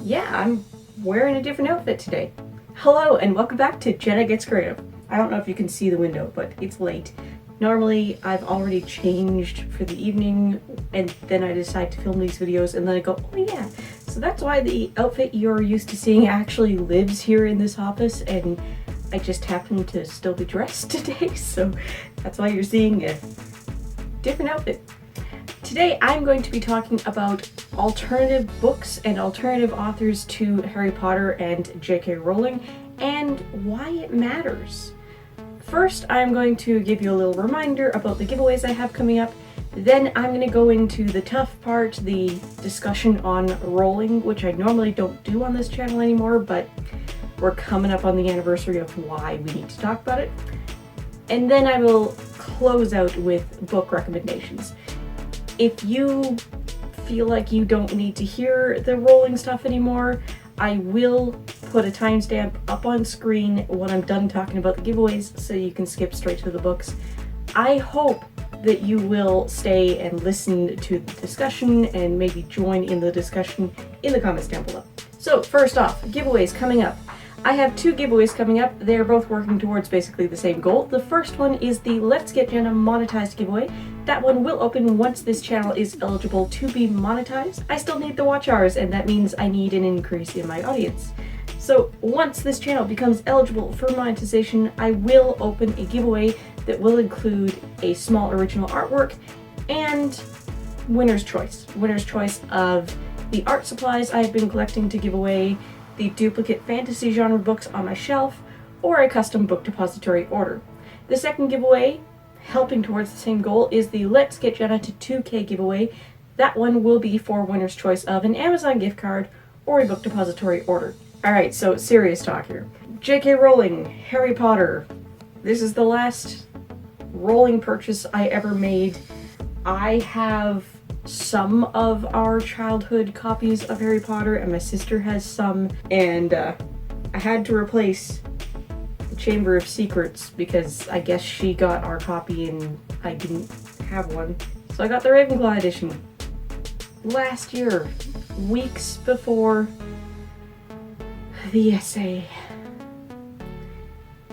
Yeah, I'm wearing a different outfit today. Hello and welcome back to Jenna Gets Creative. I don't know if you can see the window, but it's late. Normally I've already changed for the evening and then I decide to film these videos and then I go, oh yeah. So that's why the outfit you're used to seeing actually lives here in this office, and I just happen to still be dressed today, so that's why you're seeing a different outfit. Today I'm going to be talking about alternative books and alternative authors to Harry Potter and J.K. Rowling and why it matters. First, I'm going to give you a little reminder about the giveaways I have coming up. Then I'm going to go into the tough part, the discussion on Rowling, which I normally don't do on this channel anymore, but we're coming up on the anniversary of why we need to talk about it. And then I will close out with book recommendations. If you feel like you don't need to hear the Rowling stuff anymore, I will put a timestamp up on screen when I'm done talking about the giveaways so you can skip straight to the books. I hope that you will stay and listen to the discussion and maybe join in the discussion in the comments down below. So first off, giveaways coming up. I have two giveaways coming up. They're both working towards basically the same goal. The first one is the Let's Get Jenna Monetized giveaway. That one will open once this channel is eligible to be monetized. I still need the watch hours, and that means I need an increase in my audience. So once this channel becomes eligible for monetization, I will open a giveaway that will include a small original artwork and winner's choice. Winner's choice of the art supplies I have been collecting to give away, the duplicate fantasy genre books on my shelf, or a custom book depository order. The second giveaway, helping towards the same goal, is the Let's Get Jenna to 2K giveaway. That one will be for winner's choice of an Amazon gift card or a book depository order. Alright, so serious talk here. J.K. Rowling, Harry Potter. This is the last Rowling purchase I ever made. I have some of our childhood copies of Harry Potter, and my sister has some, and I had to replace the Chamber of Secrets because I guess she got our copy and I didn't have one. So I got the Ravenclaw edition last year, weeks before the essay.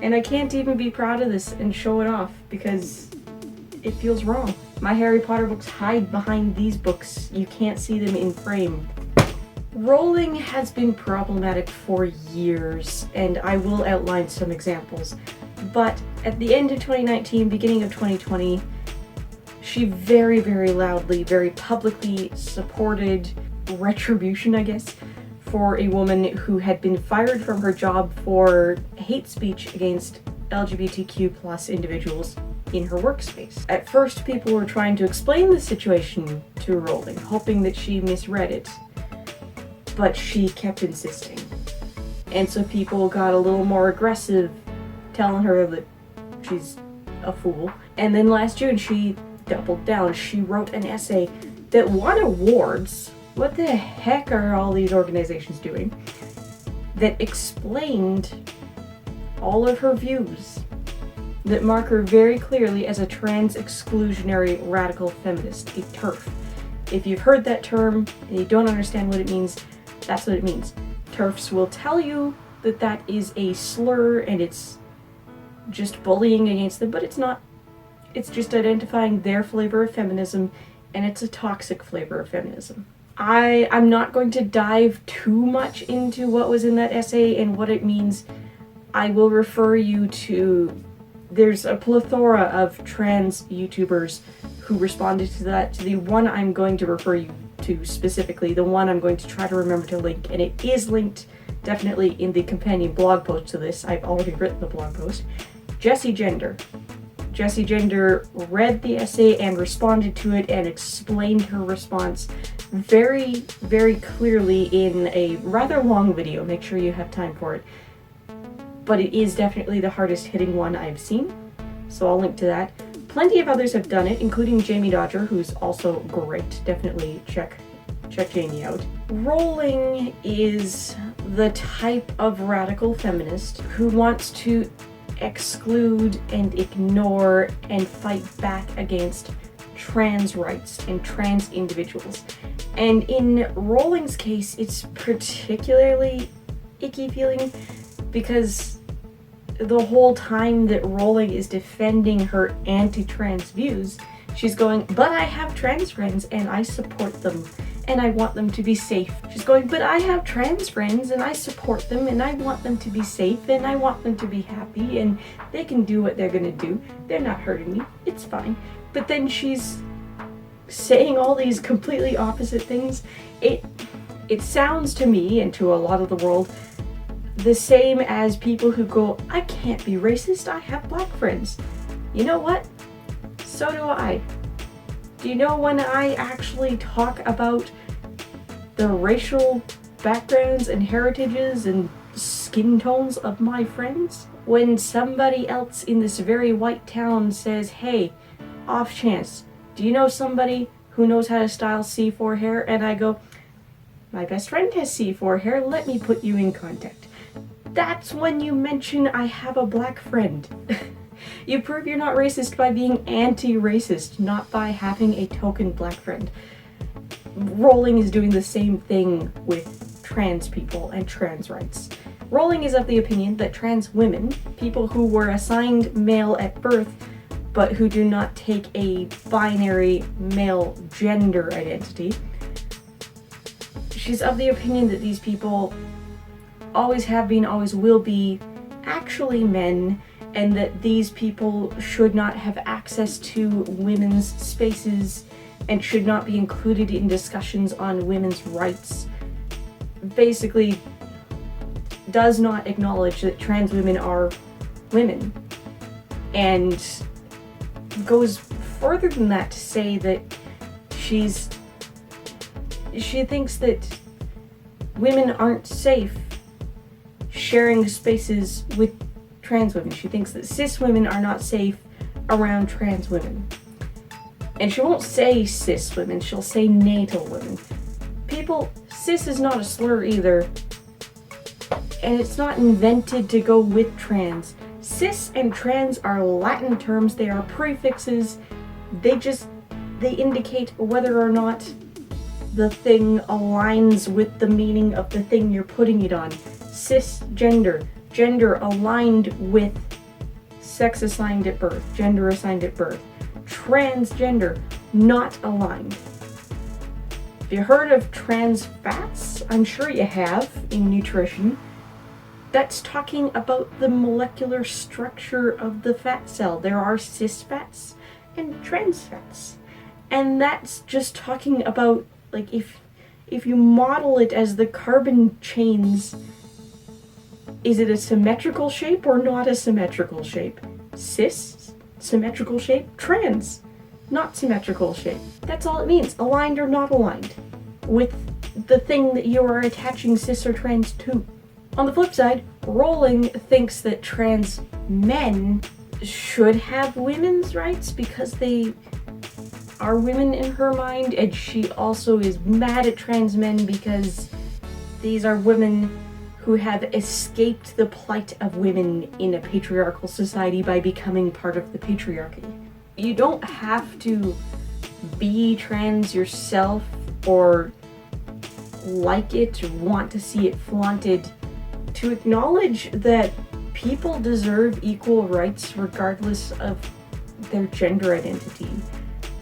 And I can't even be proud of this and show it off because it feels wrong. My Harry Potter books hide behind these books. You can't see them in frame. Rowling has been problematic for years, and I will outline some examples. But at the end of 2019, beginning of 2020, she very, very loudly, very publicly supported retribution, I guess, for a woman who had been fired from her job for hate speech against LGBTQ+ individuals in her workspace. At first, people were trying to explain the situation to Rowling, hoping that she misread it, but she kept insisting. And so people got a little more aggressive, telling her that she's a fool. And then last June, she doubled down. She wrote an essay that won awards. What the heck are all these organizations doing? That explained all of her views that mark her very clearly as a trans exclusionary radical feminist, a TERF. If you've heard that term and you don't understand what it means, that's what it means. TERFs will tell you that that is a slur and it's just bullying against them, but it's not. It's just identifying their flavor of feminism, and it's a toxic flavor of feminism. I'm not going to dive too much into what was in that essay and what it means. I will refer you to, there's a plethora of trans YouTubers who responded to that. To the one I'm going to refer you to specifically, the one I'm going to try to remember to link, and it is linked definitely in the companion blog post to this. I've already written the blog post. Jessie Gender. Jessie Gender read the essay and responded to it and explained her response very, very clearly in a rather long video. Make sure you have time for it. But it is definitely the hardest hitting one I've seen, so I'll link to that. Plenty of others have done it, including Jamie Dodger, who's also great. Definitely check Jamie out. Rowling is the type of radical feminist who wants to exclude and ignore and fight back against trans rights and trans individuals. And in Rowling's case, it's particularly icky feeling because the whole time that Rowling is defending her anti-trans views, she's going, but I have trans friends and I support them and I want them to be safe. She's going, but I have trans friends and I support them and I want them to be safe and I want them to be happy and they can do what they're gonna do. They're not hurting me. It's fine. But then she's saying all these completely opposite things. It sounds to me and to a lot of the world the same as people who go, I can't be racist, I have black friends. You know what? So do I. Do you know when I actually talk about the racial backgrounds and heritages and skin tones of my friends? When somebody else in this very white town says, hey, off chance, do you know somebody who knows how to style C4 hair? And I go, my best friend has C4 hair, let me put you in contact. That's when you mention I have a black friend. You prove you're not racist by being anti-racist, not by having a token black friend. Rowling is doing the same thing with trans people and trans rights. Rowling is of the opinion that trans women, people who were assigned male at birth, but who do not take a binary male gender identity, she's of the opinion that these people always have been, always will be, actually men, and that these people should not have access to women's spaces and should not be included in discussions on women's rights. Basically, does not acknowledge that trans women are women, and goes further than that to say that she thinks that women aren't safe sharing spaces with trans women. She thinks that cis women are not safe around trans women. And she won't say cis women, she'll say natal women. People, cis is not a slur either, and it's not invented to go with trans. Cis and trans are Latin terms, they are prefixes, they indicate whether or not the thing aligns with the meaning of the thing you're putting it on. Cisgender, gender aligned with sex assigned at birth, gender assigned at birth. Transgender, not aligned. Have you heard of trans fats? I'm sure you have in nutrition. That's talking about the molecular structure of the fat cell. There are cis fats and trans fats. And that's just talking about, like, if you model it as the carbon chains, is it a symmetrical shape or not a symmetrical shape? Cis, symmetrical shape. Trans, not symmetrical shape. That's all it means, aligned or not aligned with the thing that you are attaching cis or trans to. On the flip side, Rowling thinks that trans men should have women's rights because they are women in her mind, and she also is mad at trans men because these are women who have escaped the plight of women in a patriarchal society by becoming part of the patriarchy. You don't have to be trans yourself or like it or want to see it flaunted to acknowledge that people deserve equal rights regardless of their gender identity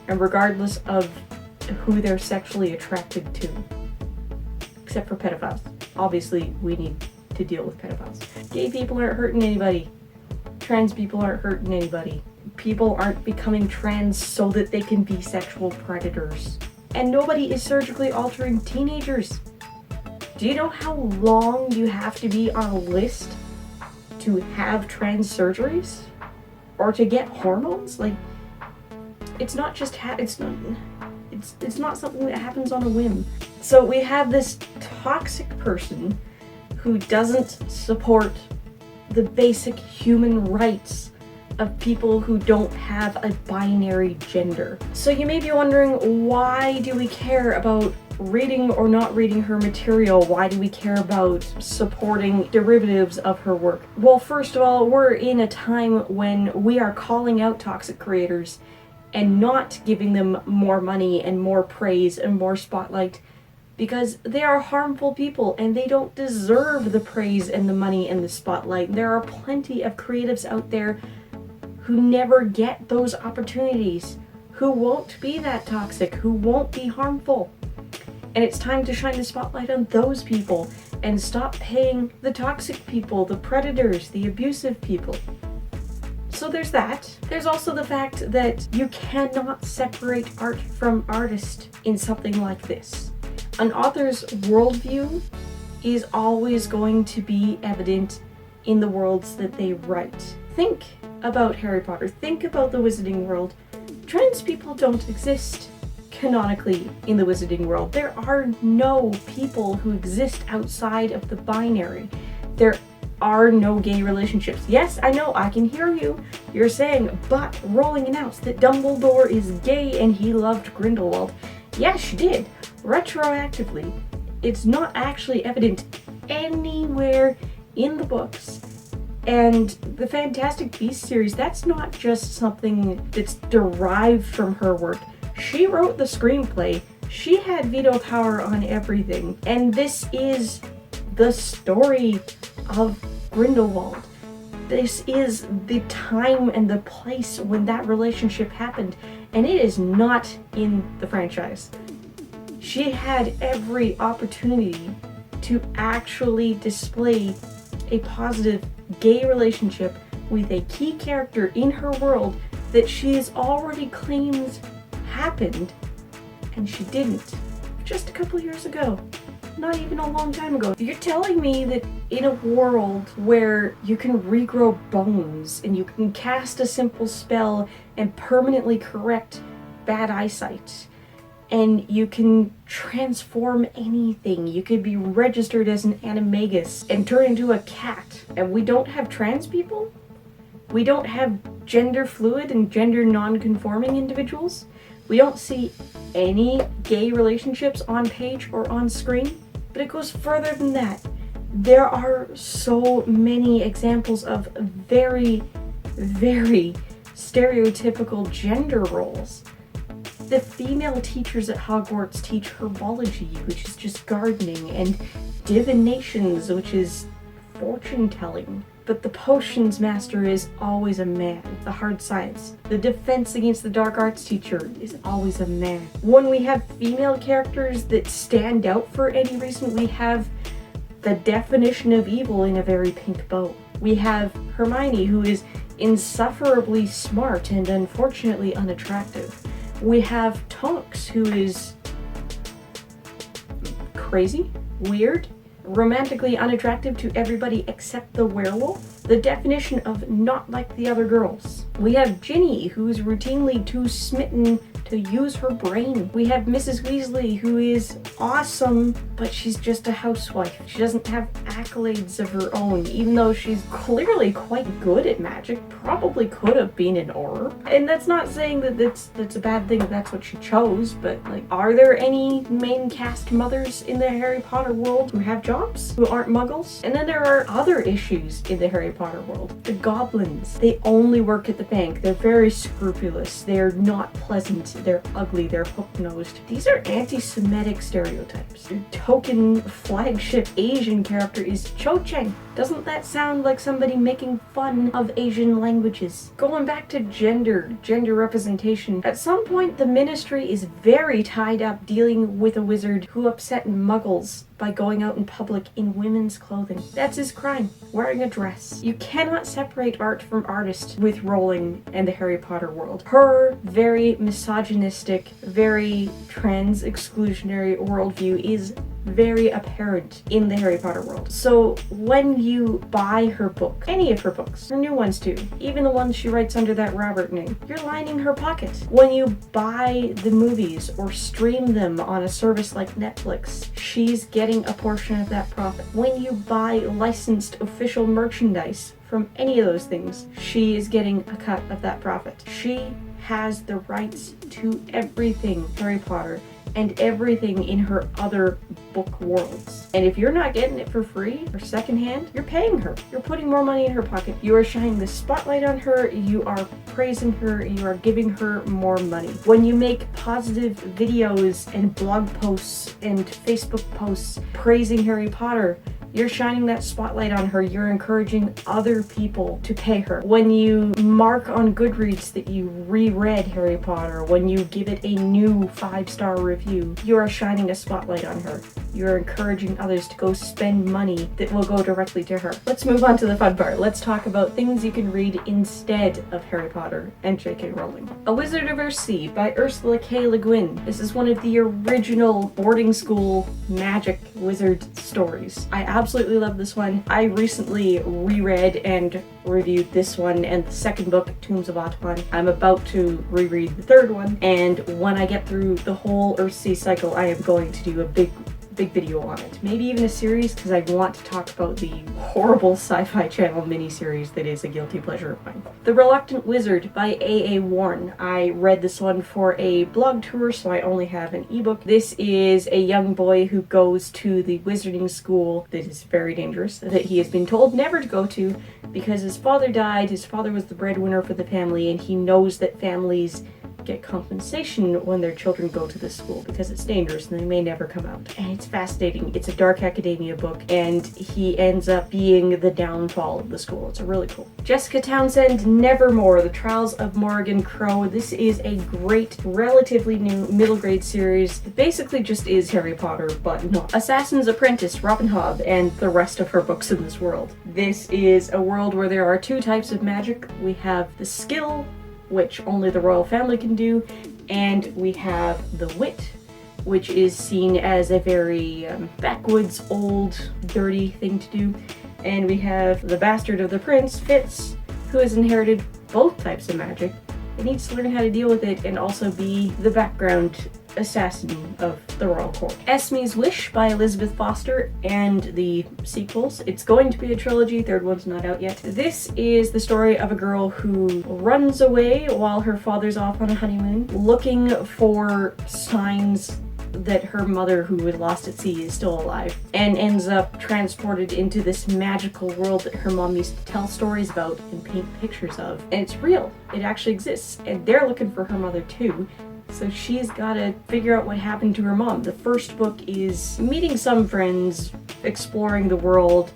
and regardless of who they're sexually attracted to. Except for pedophiles. Obviously, we need to deal with pedophiles. Gay people aren't hurting anybody. Trans people aren't hurting anybody. People aren't becoming trans so that they can be sexual predators. And nobody is surgically altering teenagers. Do you know how long you have to be on a list to have trans surgeries? Or to get hormones? Like, it's not just it's not something that happens on a whim. So we have this toxic person who doesn't support the basic human rights of people who don't have a binary gender. So you may be wondering, why do we care about reading or not reading her material? Why do we care about supporting derivatives of her work? Well, first of all, we're in a time when we are calling out toxic creators and not giving them more money and more praise and more spotlight, because they are harmful people and they don't deserve the praise and the money and the spotlight. There are plenty of creatives out there who never get those opportunities, who won't be that toxic, who won't be harmful. And it's time to shine the spotlight on those people and stop paying the toxic people, the predators, the abusive people. So there's that. There's also the fact that you cannot separate art from artist in something like this. An author's worldview is always going to be evident in the worlds that they write. Think about Harry Potter. Think about the Wizarding World. Trans people don't exist canonically in the Wizarding World. There are no people who exist outside of the binary. There are no gay relationships. Yes, I know, I can hear you. You're saying, but Rowling announced that Dumbledore is gay and he loved Grindelwald. Yes, she did. Retroactively. It's not actually evident anywhere in the books. And the Fantastic Beasts series, that's not just something that's derived from her work. She wrote the screenplay. She had veto power on everything. And this is the story of Grindelwald. This is the time and the place when that relationship happened. And it is not in the franchise. She had every opportunity to actually display a positive gay relationship with a key character in her world that she has already claimed happened, and she didn't. Just a couple years ago. Not even a long time ago. You're telling me that in a world where you can regrow bones and you can cast a simple spell and permanently correct bad eyesight, and you can transform anything, you could be registered as an animagus and turn into a cat, and we don't have trans people? We don't have gender fluid and gender non-conforming individuals? We don't see any gay relationships on page or on screen? But it goes further than that. There are so many examples of very, very stereotypical gender roles. The female teachers at Hogwarts teach herbology, which is just gardening, and divinations, which is fortune telling. But the potions master is always a man. The hard science. The defense against the dark arts teacher is always a man. When we have female characters that stand out for any reason, we have the definition of evil in a very pink bow. We have Hermione, who is insufferably smart and unfortunately unattractive. We have Tonks, who is crazy, weird, romantically unattractive to everybody except the werewolf. The definition of not like the other girls. We have Ginny, who's routinely too smitten to use her brain. We have Mrs. Weasley, who is awesome, but she's just a housewife. She doesn't have accolades of her own, even though she's clearly quite good at magic. Probably could have been an OR. And that's not saying that that's a bad thing, that's what she chose, but like, are there any main cast mothers in the Harry Potter world who have jobs, who aren't muggles? And then there are other issues in the Harry Potter world. The goblins, they only work at the bank. They're very scrupulous. They're not pleasant. They're ugly. They're hook-nosed. These are anti-Semitic stereotypes. Your token flagship Asian character is Cho Chang. Doesn't that sound like somebody making fun of Asian languages? Going back to gender representation, at some point the Ministry is very tied up dealing with a wizard who upset muggles by going out in public in women's clothing. That's his crime, wearing a dress. You cannot separate art from artist with Rowling and the Harry Potter world. Her very misogynistic, very trans exclusionary worldview is very apparent in the Harry Potter world. So when you buy her book, any of her books, her new ones too, even the ones she writes under that Robert name, you're lining her pocket. When you buy the movies or stream them on a service like Netflix, she's getting a portion of that profit. When you buy licensed official merchandise from any of those things, she is getting a cut of that profit. She has the rights to everything Harry Potter. and everything in her other book worlds. And if you're not getting it for free or secondhand, you're paying her. You're putting more money in her pocket. You are shining the spotlight on her. You are praising her. You are giving her more money. When you make positive videos and blog posts and Facebook posts praising Harry Potter, you're shining that spotlight on her. You're encouraging other people to pay her. When you mark on Goodreads that you reread Harry Potter, when you give it a new 5-star review, you are shining a spotlight on her. You're encouraging others to go spend money that will go directly to her. Let's move on to the fun part. Let's talk about things you can read instead of Harry Potter and J.K. Rowling. A Wizard of Earthsea by Ursula K. Le Guin. This is one of the original boarding school magic wizard stories. I absolutely love this one. I recently reread and reviewed this one and the second book, Tombs of Atomon. I'm about to reread the third one, and when I get through the whole Earthsea cycle, I am going to do a big video on it. Maybe even a series, because I want to talk about the horrible Sci-Fi Channel miniseries that is a guilty pleasure of mine. The Reluctant Wizard by A.A. Warren. I read this one for a blog tour, so I only have an ebook. This is a young boy who goes to the wizarding school that is very dangerous, that he has been told never to go to because his father died. His father was the breadwinner for the family, and he knows that families get compensation when their children go to this school because it's dangerous and they may never come out. And it's fascinating. It's a dark academia book, and he ends up being the downfall of the school. It's really cool. Jessica Townsend, Nevermore, The Trials of Morrigan Crow. This is a great, relatively new middle grade series. It basically just is Harry Potter, but not. Assassin's Apprentice, Robin Hobb, and the rest of her books in this world. This is a world where there are two types of magic. We have the skill, which only the royal family can do, and we have the wit, which is seen as a very backwoods, old, dirty thing to do. And we have the bastard of the prince, Fitz, who has inherited both types of magic and needs to learn how to deal with it and also be the background assassin of the royal court. Esme's Wish by Elizabeth Foster and the sequels. It's going to be a trilogy, third one's not out yet. This is the story of a girl who runs away while her father's off on a honeymoon, looking for signs that her mother, who was lost at sea, is still alive, and ends up transported into this magical world that her mom used to tell stories about and paint pictures of. And it's real. It actually exists. And they're looking for her mother too. So she's got to figure out what happened to her mom. The first book is meeting some friends, exploring the world,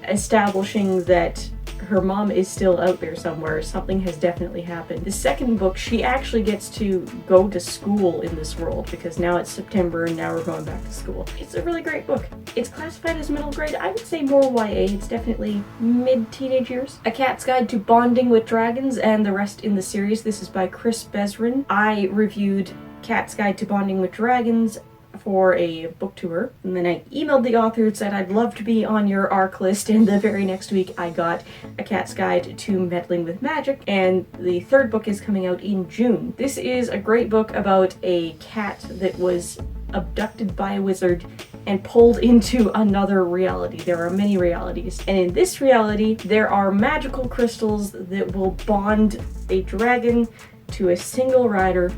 establishing that her mom is still out there somewhere. Something has definitely happened. The second book, she actually gets to go to school in this world because now it's September and now we're going back to school. It's a really great book. It's classified as middle grade. I would say more YA. It's definitely mid-teenage years. A Cat's Guide to Bonding with Dragons and the rest in the series. This is by Chris Besrin. I reviewed Cat's Guide to Bonding with Dragons for a book tour, and then I emailed the author and said I'd love to be on your ARC list, and the very next week I got A Cat's Guide to Meddling with Magic, and the third book is coming out in June. This is a great book about a cat that was abducted by a wizard and pulled into another reality. There are many realities, and in this reality there are magical crystals that will bond a dragon to a single rider,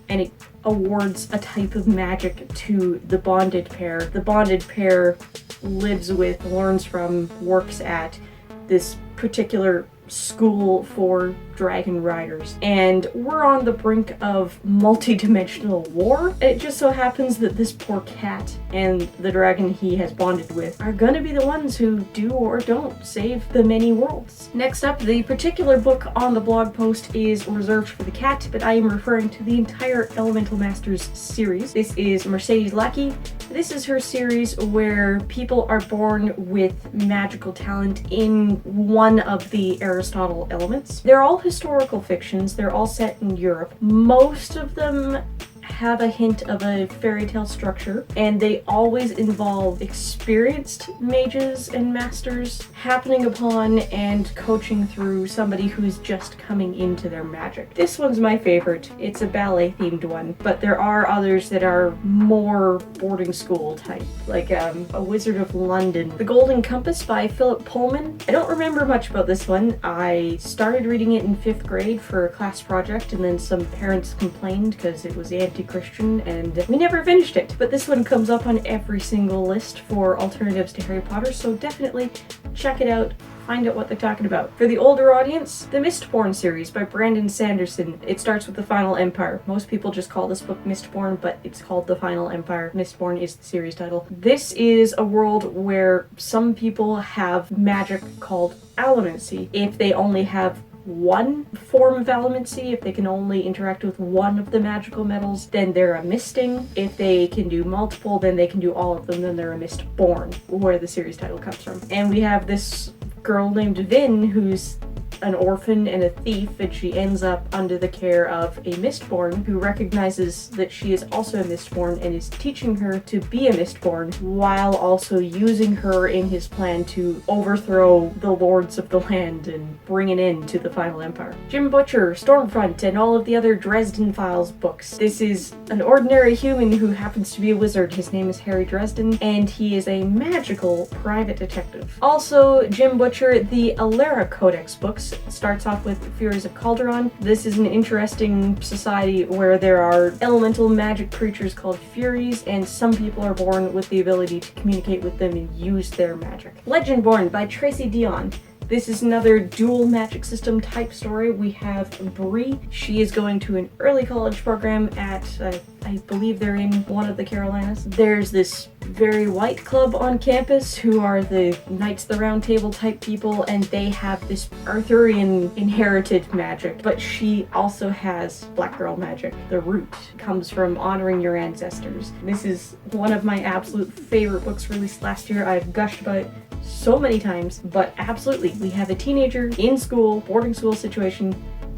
and it awards a type of magic to the bonded pair. The bonded pair lives with, learns from, works at this particular school for dragon riders, and we're on the brink of multi-dimensional war. It just so happens that this poor cat and the dragon he has bonded with are gonna be the ones who do or don't save the many worlds. Next up, the particular book on the blog post is reserved for the cat, but I am referring to the entire Elemental Masters series. This is Mercedes Lackey. This is her series where people are born with magical talent in one of the Aristotle elements. They're all historical fictions. They're all set in Europe. Most of them have a hint of a fairy tale structure, and they always involve experienced mages and masters happening upon and coaching through somebody who's just coming into their magic. This one's my favorite. It's a ballet themed one, but there are others that are more boarding school type, like A Wizard of London. The Golden Compass by Philip Pullman. I don't remember much about this one. I started reading it in 5th grade for a class project, and then some parents complained because it was anti anti-Christian, and we never finished it. But this one comes up on every single list for alternatives to Harry Potter, so definitely check it out. Find out what they're talking about. For the older audience, the Mistborn series by Brandon Sanderson. It starts with the Final Empire. Most people just call this book Mistborn, but it's called the Final Empire. Mistborn is the series title. This is a world where some people have magic called allomancy. If they only have one form of allomancy, if they can only interact with one of the magical metals, then they're a misting. If they can do multiple, then they can do all of them, then they're a mistborn, where the series title comes from. And we have this girl named Vin who's an orphan and a thief, and she ends up under the care of a Mistborn who recognizes that she is also a Mistborn and is teaching her to be a Mistborn while also using her in his plan to overthrow the lords of the land and bring an end to the Final Empire. Jim Butcher, Stormfront, and all of the other Dresden Files books. This is an ordinary human who happens to be a wizard. His name is Harry Dresden, and he is a magical private detective. Also, Jim Butcher, the Alera Codex books. Starts off with Furies of Calderon. This is an interesting society where there are elemental magic creatures called Furies, and some people are born with the ability to communicate with them and use their magic. Legendborn by Tracy Dion. This is another dual magic system type story. We have Bree. She is going to an early college program at, I believe they're in one of the Carolinas. There's this very white club on campus who are the Knights of the Round Table type people, and they have this Arthurian inherited magic, but she also has Black Girl magic. The root comes from honoring your ancestors. This is one of my absolute favorite books released last year. I've gushed about it so many times, but absolutely, we have a teenager in school, boarding school situation,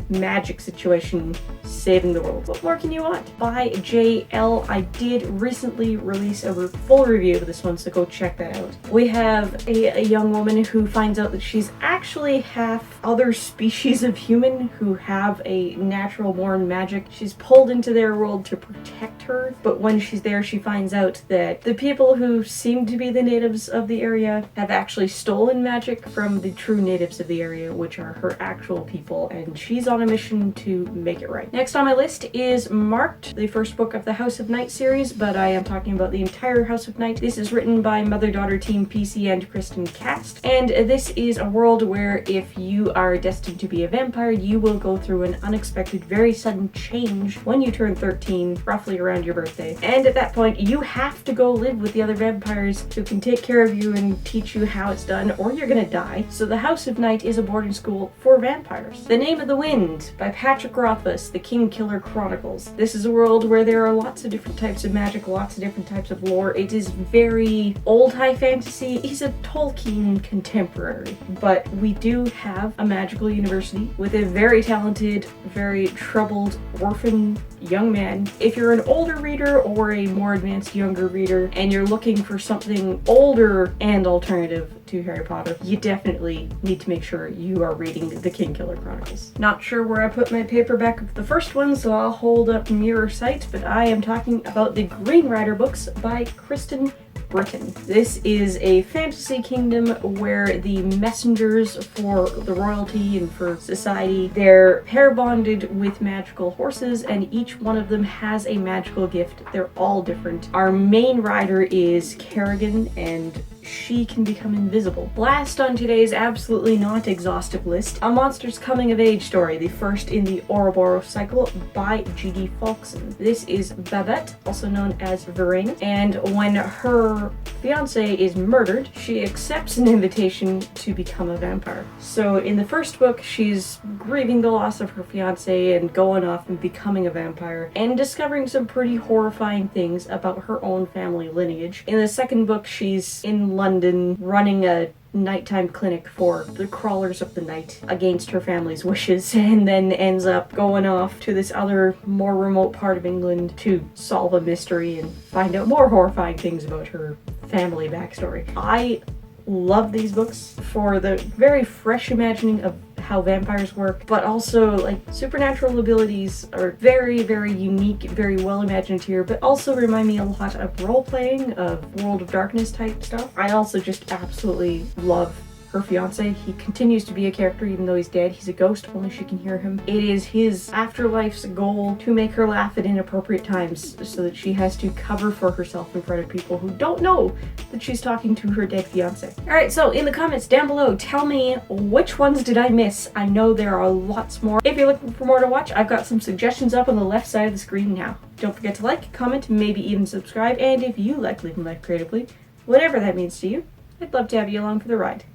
magic situation, saving the world. What more can you want? By JL. I did recently release a full review of this one, so go check that out. We have a young woman who finds out that she's actually half other species of human who have a natural born magic. She's pulled into their world to protect her, but when she's there, she finds out that the people who seem to be the natives of the area have actually stolen magic from the true natives of the area, which are her actual people, and she's on a mission to make it right. Next on my list is Marked, the first book of the House of Night series, but I am talking about the entire House of Night. This is written by mother-daughter team PC and Kristen Cast, and this is a world where if you are destined to be a vampire, you will go through an unexpected, very sudden change when you turn 13, roughly around your birthday. And at that point, you have to go live with the other vampires who can take care of you and teach you how it's done, or you're gonna die. So the House of Night is a boarding school for vampires. The Name of the Wind by Patrick Rothfuss, The Kingkiller Chronicles. This is a world where there are lots of different types of magic, lots of different types of lore. It is very old high fantasy. He's a Tolkien contemporary, but we do have a magical university with a very talented, very troubled orphan young man. If you're an older reader or a more advanced younger reader and you're looking for something older and alternative to Harry Potter, you definitely need to make sure you are reading The Kingkiller Chronicles. Not sure where I put my paperback of the first one, so I'll hold up Mirror Sight, but I am talking about the Green Rider books by Kristen Britain. This is a fantasy kingdom where the messengers for the royalty and for society, they're pair bonded with magical horses, and each one of them has a magical gift. They're all different. Our main rider is Kerrigan, and she can become invisible. Last on today's absolutely not exhaustive list, A Monster's Coming of Age story, the first in the Ouroboros cycle by G.D. Faulkson. This is Babette, also known as Verena, and when her fiance is murdered, she accepts an invitation to become a vampire. So in the first book, she's grieving the loss of her fiance and going off and becoming a vampire and discovering some pretty horrifying things about her own family lineage. In the second book, she's in London running a nighttime clinic for the crawlers of the night against her family's wishes, and then ends up going off to this other more remote part of England to solve a mystery and find out more horrifying things about her family backstory. I love these books for the very fresh imagining of how vampires work, but also like supernatural abilities are very, very unique, very well imagined here, but also remind me a lot of role-playing, of World of Darkness type stuff. I also just absolutely love her fiance. He continues to be a character even though he's dead. He's a ghost, only she can hear him. It is his afterlife's goal to make her laugh at inappropriate times so that she has to cover for herself in front of people who don't know that she's talking to her dead fiance. Alright, so in the comments down below, tell me which ones did I miss? I know there are lots more. If you're looking for more to watch, I've got some suggestions up on the left side of the screen now. Don't forget to like, comment, maybe even subscribe, and if you like living life creatively, whatever that means to you, I'd love to have you along for the ride.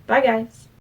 Bye guys!